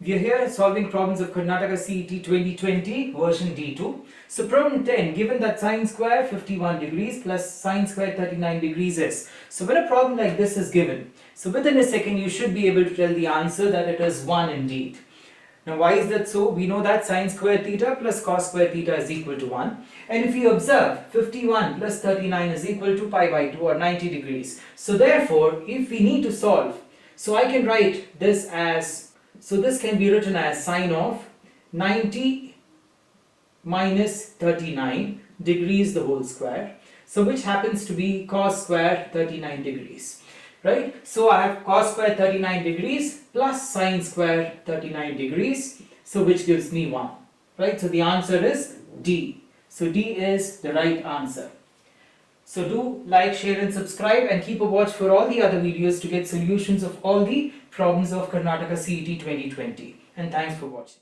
We are here solving problems of Karnataka CET 2020 version D2. So problem 10, given that sine square 51 degrees plus sine square 39 degrees is. So when a problem like this is given, so within a second you should be able to tell the answer that it is 1 indeed. Now why is that so? We know that sine square theta plus cos square theta is equal to 1. And if you observe, 51 plus 39 is equal to pi by 2 or 90 degrees. So therefore, if we need to solve, so I can write this as, so this can be written as sine of 90 minus 39 degrees the whole square. So which happens to be cos square 39 degrees. Right? So I have cos square 39 degrees plus sine square 39 degrees. So which gives me 1. Right? So the answer is D. So D is the right answer. So do like, share and subscribe and keep a watch for all the other videos to get solutions of all the problems of Karnataka CET 2020. And thanks for watching.